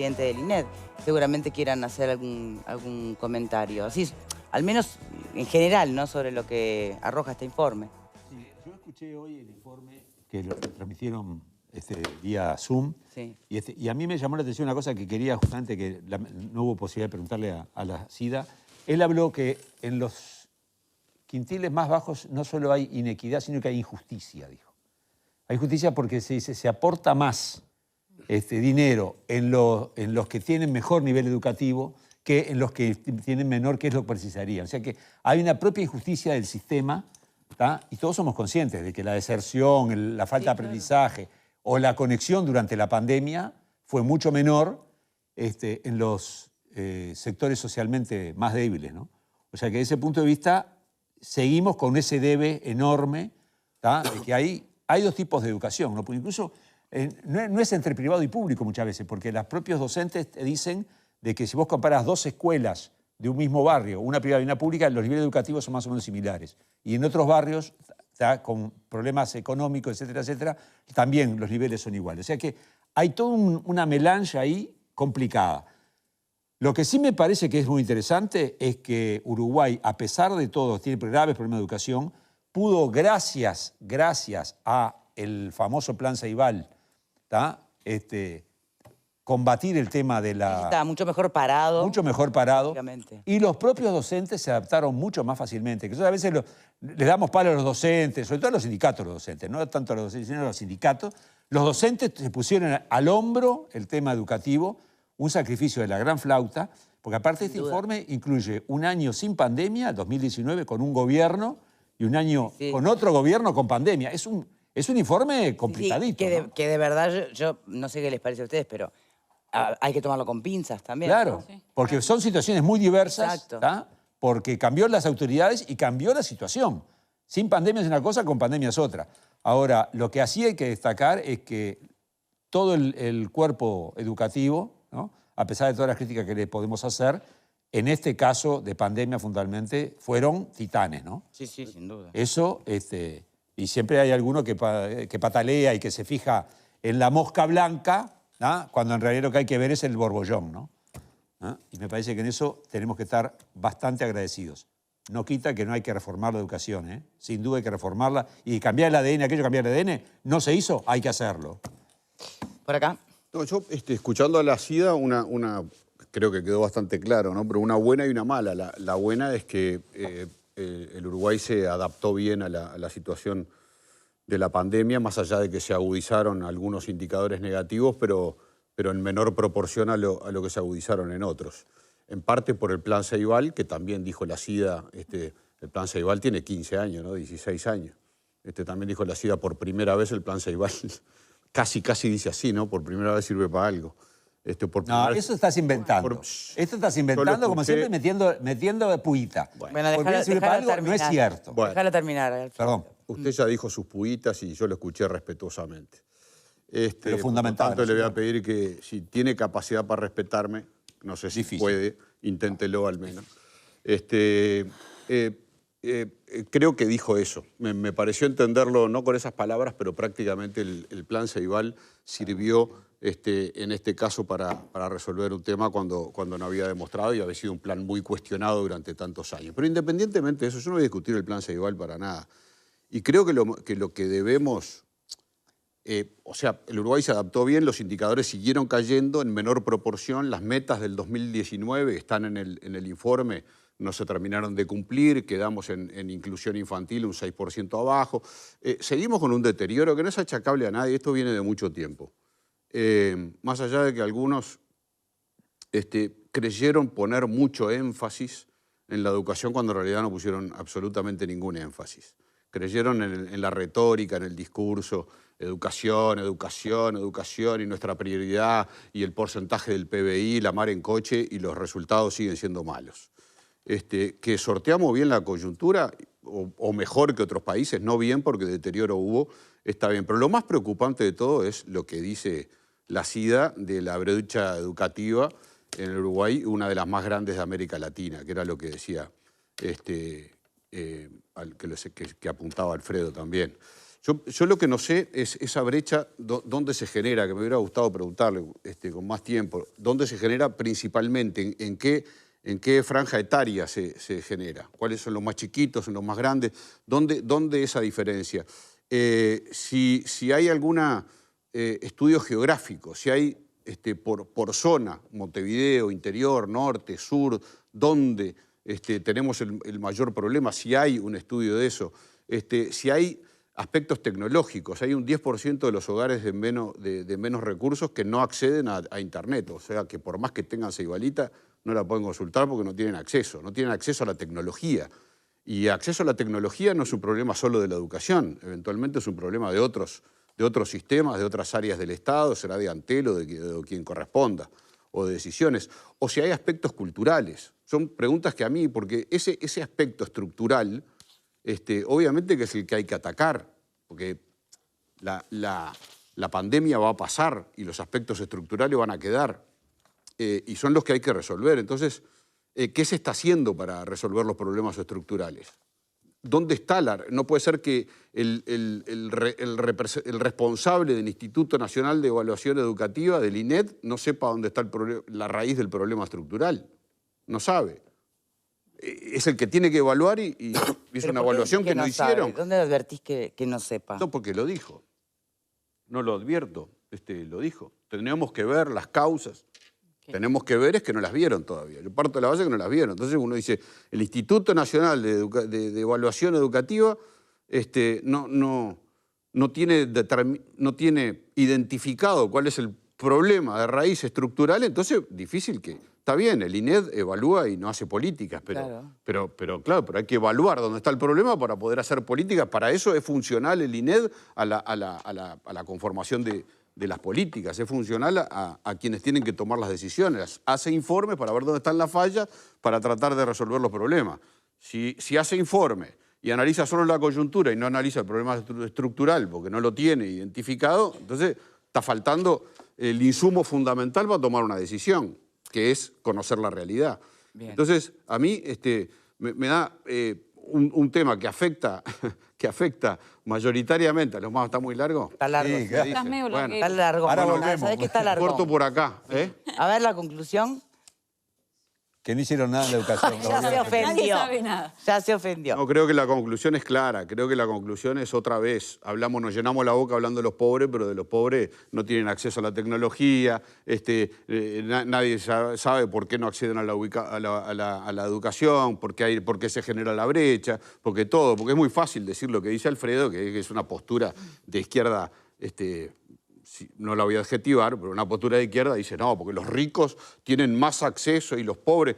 presidente del INED, seguramente quieran hacer algún comentario. Así, al menos en general, ¿no? Sobre lo que arroja este informe. Sí, yo escuché hoy el informe que lo transmitieron vía Zoom. Sí. Y a mí me llamó la atención una cosa que quería justamente, no hubo posibilidad de preguntarle a la CIDA. Él habló que en los quintiles más bajos no solo hay inequidad, sino que hay injusticia, dijo. Hay justicia porque se aporta más dinero en los que tienen mejor nivel educativo que en los que tienen menor, que es lo que precisarían. O sea que hay una propia injusticia del sistema, ¿tá? Y todos somos conscientes de que la deserción, la falta de aprendizaje o la conexión durante la pandemia fue mucho menor en los sectores socialmente más débiles, ¿no? O sea que desde ese punto de vista seguimos con ese debe enorme, ¿tá? De que hay dos tipos de educación, ¿no? Porque incluso no es entre privado y público muchas veces, porque los propios docentes te dicen de que si vos comparas dos escuelas de un mismo barrio, una privada y una pública, los niveles educativos son más o menos similares. Y en otros barrios, con problemas económicos, etcétera, etcétera, también los niveles son iguales. O sea que hay toda una melange ahí complicada. Lo que sí me parece que es muy interesante es que Uruguay, a pesar de todo, tiene graves problemas de educación, pudo, gracias a el famoso Plan Ceibal, combatir el tema de la... Está mucho mejor parado. Mucho mejor parado. Y los propios docentes se adaptaron mucho más fácilmente. Que a veces les damos palo a los docentes, sobre todo a los sindicatos los docentes, no tanto a los docentes, sino a los sindicatos. Los docentes se pusieron al hombro el tema educativo, un sacrificio de la gran flauta, porque aparte este informe incluye un año sin pandemia, 2019, con un gobierno, y un año con otro gobierno con pandemia. Es un informe complicadito. Sí, que de verdad yo no sé qué les parece a ustedes, pero hay que tomarlo con pinzas también. Claro, ¿no? porque son situaciones muy diversas, porque cambió las autoridades y cambió la situación. Sin pandemia es una cosa, con pandemia es otra. Ahora, lo que sí hay que destacar es que todo el cuerpo educativo, ¿no? A pesar de todas las críticas que le podemos hacer, en este caso de pandemia fundamentalmente, fueron titanes, ¿no? Sí, sin duda. Eso, y siempre hay alguno que patalea y que se fija en la mosca blanca, ¿no? Cuando en realidad lo que hay que ver es el borbollón, ¿no? Y me parece que en eso tenemos que estar bastante agradecidos. No quita que no hay que reformar la educación, ¿eh? Sin duda hay que reformarla y cambiar el ADN, aquello cambiar el ADN, no se hizo, hay que hacerlo. Por acá. No, yo escuchando a la CIDA, creo que quedó bastante claro, ¿no? Pero una buena y una mala. La buena es que el Uruguay se adaptó bien a la situación de la pandemia, más allá de que se agudizaron algunos indicadores negativos, pero en menor proporción a lo que se agudizaron en otros. En parte por el Plan Ceibal, que también dijo la CIDA, el Plan Ceibal tiene 15 años, ¿no? 16 años. También dijo la CIDA, por primera vez el Plan Ceibal, casi dice así, ¿no? Por primera vez sirve para algo. No, eso estás inventando. Esto estás inventando, como siempre, metiendo puita. Bueno, déjala terminar. No es cierto. Bueno, déjala terminar. Perdón. Usted ya dijo sus puitas y yo lo escuché respetuosamente. Pero fundamental. Por lo tanto, le voy a pedir que si tiene capacidad para respetarme, no sé si puede, inténtelo al menos. Creo que dijo eso. Me pareció entenderlo, no con esas palabras, pero prácticamente el Plan Ceibal sirvió en este caso para resolver un tema cuando no había demostrado y había sido un plan muy cuestionado durante tantos años. Pero independientemente de eso, yo no voy a discutir el Plan Ceibal para nada. Y creo que lo que debemos... o sea, el Uruguay se adaptó bien, los indicadores siguieron cayendo en menor proporción, las metas del 2019 están en el informe, no se terminaron de cumplir, quedamos en inclusión infantil un 6% abajo. Seguimos con un deterioro que no es achacable a nadie, esto viene de mucho tiempo. Más allá de que algunos creyeron poner mucho énfasis en la educación cuando en realidad no pusieron absolutamente ningún énfasis. Creyeron en la retórica, en el discurso, educación, y nuestra prioridad y el porcentaje del PBI, la mar en coche, y los resultados siguen siendo malos. Que sorteamos bien la coyuntura, o mejor que otros países, no bien porque deterioro hubo, está bien. Pero lo más preocupante de todo es lo que dice la CIDA de la brecha educativa en el Uruguay, una de las más grandes de América Latina, que era lo que decía, que apuntaba Alfredo también. Yo lo que no sé es esa brecha, dónde se genera, que me hubiera gustado preguntarle con más tiempo, dónde se genera principalmente, en qué franja etaria se genera, cuáles son los más chiquitos, son los más grandes, dónde esa diferencia. Si hay algún estudio geográfico, si hay por zona, Montevideo, interior, norte, sur, dónde tenemos el mayor problema, si hay un estudio de eso, si hay aspectos tecnológicos, hay un 10% de los hogares de menos recursos que no acceden a Internet, o sea que por más que tengan Ceibalitas, no la pueden consultar porque no tienen acceso a la tecnología. Y acceso a la tecnología no es un problema solo de la educación, eventualmente es un problema de otros sistemas, de otras áreas del Estado, será de Antel o de quien corresponda, o de decisiones. O si hay aspectos culturales. Son preguntas que a mí, porque ese aspecto estructural, obviamente que es el que hay que atacar, porque la pandemia va a pasar y los aspectos estructurales van a quedar, y son los que hay que resolver. Entonces, ¿qué se está haciendo para resolver los problemas estructurales? ¿Dónde está no puede ser que el responsable del Instituto Nacional de Evaluación Educativa, del INED, no sepa dónde está la raíz del problema estructural? No sabe. Es el que tiene que evaluar y es una evaluación que no hicieron. ¿Dónde advertís que no sepa? No, porque lo dijo. No lo advierto, lo dijo. Tenemos que ver las causas. Tenemos que ver es que no las vieron todavía. Yo parto de la base que no las vieron. Entonces uno dice, el Instituto Nacional de Evaluación Educativa no tiene identificado cuál es el problema de raíz estructural, entonces difícil que... Está bien, el INED evalúa y no hace políticas, pero hay que evaluar dónde está el problema para poder hacer políticas. Para eso es funcional el INED a la conformación de las políticas, es funcional a quienes tienen que tomar las decisiones. Hace informes para ver dónde están las fallas para tratar de resolver los problemas. Si hace informe y analiza solo la coyuntura y no analiza el problema estructural porque no lo tiene identificado, entonces está faltando el insumo fundamental para tomar una decisión, que es conocer la realidad. Bien. Entonces, a mí me da un tema que afecta mayoritariamente a los más... ¿Está muy largo? Está largo. Sí, Está bueno, está largo. Ahora volvemos. ¿Sabés que está largo? Corto por acá. A ver la conclusión. Que no hicieron nada en la educación. Ya se ofendió. Nadie sabe nada. Ya se ofendió. No, creo que la conclusión es clara. Creo que la conclusión es otra vez. Nos llenamos la boca hablando de los pobres, pero de los pobres no tienen acceso a la tecnología. Nadie sabe por qué no acceden a la educación, por qué se genera la brecha, porque es muy fácil decir lo que dice Alfredo, que es una postura de izquierda, no la voy a adjetivar, pero una postura de izquierda dice, no, porque los ricos tienen más acceso y los pobres...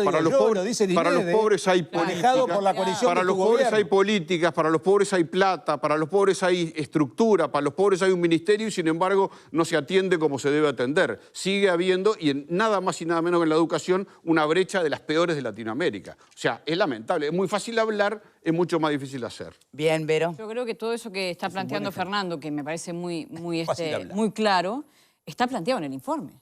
Para los pobres hay políticas, para los pobres hay políticas, para los pobres hay plata, para los pobres hay estructura, para los pobres hay un ministerio y sin embargo no se atiende como se debe atender. Sigue habiendo, y en nada más y nada menos que en la educación, una brecha de las peores de Latinoamérica. O sea, es lamentable, es muy fácil hablar, es mucho más difícil hacer. Bien, Vero. Yo creo que todo eso que está planteando Fernando, que me parece muy claro, está planteado en el informe.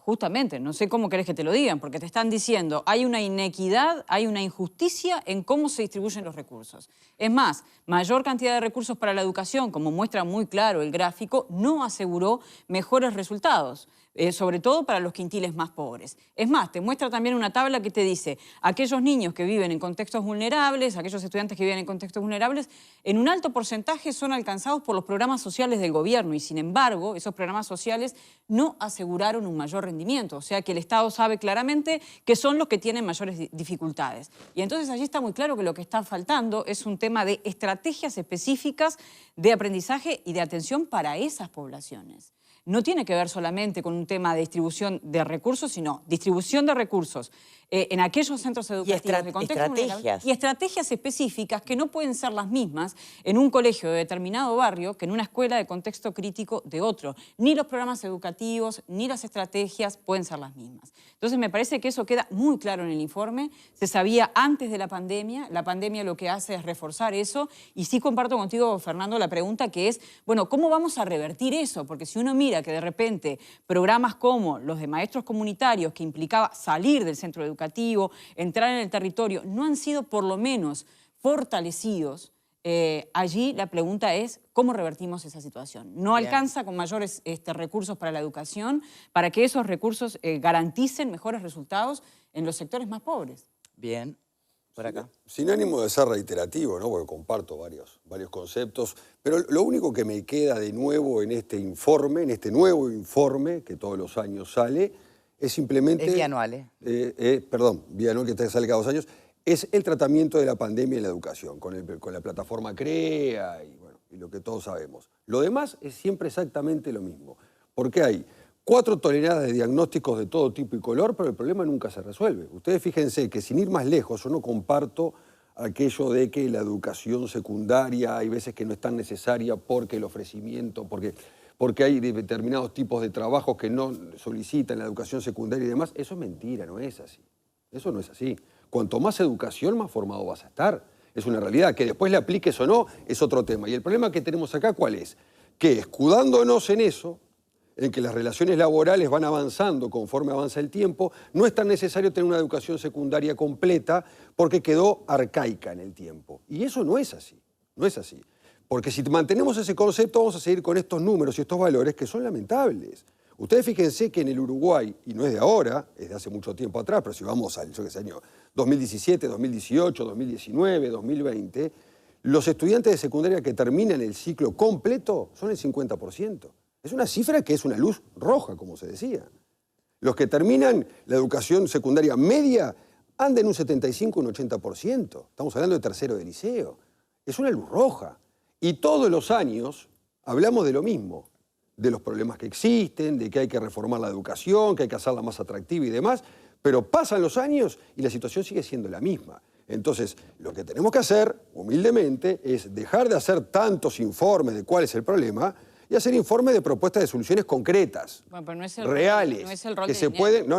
Justamente, no sé cómo querés que te lo digan, porque te están diciendo hay una inequidad, hay una injusticia en cómo se distribuyen los recursos. Es más, mayor cantidad de recursos para la educación, como muestra muy claro el gráfico, no aseguró mejores resultados, sobre todo para los quintiles más pobres. Es más, te muestra también una tabla que te dice aquellos niños que viven en contextos vulnerables, aquellos estudiantes que viven en contextos vulnerables, en un alto porcentaje son alcanzados por los programas sociales del gobierno y sin embargo esos programas sociales no aseguraron un mayor rendimiento, o sea que el Estado sabe claramente que son los que tienen mayores dificultades. Y entonces allí está muy claro que lo que está faltando es un tema de estrategias específicas de aprendizaje y de atención para esas poblaciones. No tiene que ver solamente con un tema de distribución de recursos, sino distribución de recursos en aquellos centros educativos de contexto vulnerable y estrategias específicas que no pueden ser las mismas en un colegio de determinado barrio que en una escuela de contexto crítico de otro. Ni los programas educativos, ni las estrategias pueden ser las mismas. Entonces me parece que eso queda muy claro en el informe. Se sabía antes de la pandemia lo que hace es reforzar eso y sí comparto contigo, Fernando, la pregunta que es, bueno, ¿cómo vamos a revertir eso? Porque si uno mira que de repente programas como los de maestros comunitarios que implicaba salir del centro educativo, entrar en el territorio, no han sido por lo menos fortalecidos, allí la pregunta es cómo revertimos esa situación. No Bien. alcanza con mayores recursos para la educación, para que esos recursos garanticen mejores resultados en los sectores más pobres. Bien, por acá. Sin ánimo de ser reiterativo, ¿no? Porque comparto varios conceptos, pero lo único que me queda de nuevo en este informe, en este nuevo informe que todos los años sale, es simplemente... Es bianual, perdón, bianual que sale cada 2 años, es el tratamiento de la pandemia en la educación, con la plataforma CREA y, bueno, y lo que todos sabemos. Lo demás es siempre exactamente lo mismo, porque hay 4 toneladas de diagnósticos de todo tipo y color, pero el problema nunca se resuelve. Ustedes fíjense que sin ir más lejos, yo no comparto aquello de que la educación secundaria hay veces que no es tan necesaria porque el ofrecimiento, porque hay determinados tipos de trabajos que no solicitan la educación secundaria y demás. Eso es mentira, no es así. Eso no es así. Cuanto más educación, más formado vas a estar. Es una realidad. Que después le apliques o no es otro tema. Y el problema que tenemos acá, ¿cuál es? Que escudándonos en eso, en que las relaciones laborales van avanzando conforme avanza el tiempo, no es tan necesario tener una educación secundaria completa porque quedó arcaica en el tiempo. Y eso no es así, no es así. Porque si mantenemos ese concepto vamos a seguir con estos números y estos valores que son lamentables. Ustedes fíjense que en el Uruguay, y no es de ahora, es de hace mucho tiempo atrás, pero si vamos al año 2017, 2018, 2019, 2020, los estudiantes de secundaria que terminan el ciclo completo son el 50%. Es una cifra que es una luz roja, como se decía. Los que terminan la educación secundaria media andan en un 75, un 80%. Estamos hablando de tercero de liceo. Es una luz roja. Y todos los años hablamos de lo mismo, de los problemas que existen, de que hay que reformar la educación, que hay que hacerla más atractiva y demás, pero pasan los años y la situación sigue siendo la misma. Entonces, lo que tenemos que hacer, humildemente, es dejar de hacer tantos informes de cuál es el problema y hacer informes de propuestas de soluciones concretas, Bueno, pero no es el reales, no es el rol que de se dinero. pueden...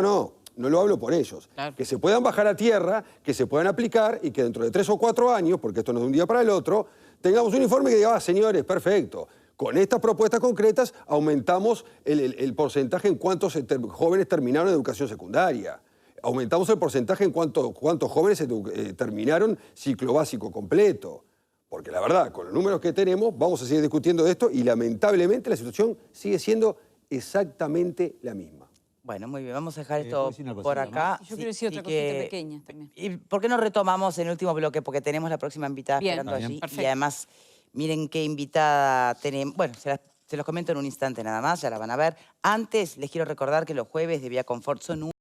No lo hablo por ellos. Claro. Que se puedan bajar a tierra, que se puedan aplicar y que dentro de 3 o 4 años, porque esto no es de un día para el otro, tengamos un informe que diga, señores, perfecto, con estas propuestas concretas aumentamos el porcentaje en cuántos jóvenes terminaron educación secundaria. Aumentamos el porcentaje en cuántos jóvenes terminaron ciclo básico completo. Porque la verdad, con los números que tenemos, vamos a seguir discutiendo de esto y lamentablemente la situación sigue siendo exactamente la misma. Bueno, muy bien, vamos a dejar esto ¿puedo decir una por cosita acá. Yo quiero decir otra cosita pequeña también. ¿Y por qué no retomamos en el último bloque? Porque tenemos la próxima invitada Bien, esperando está allí. bien. Perfecto. Y además, miren qué invitada tenemos. Bueno, se los comento en un instante nada más, ya la van a ver. Antes, les quiero recordar que los jueves de Vía Confort son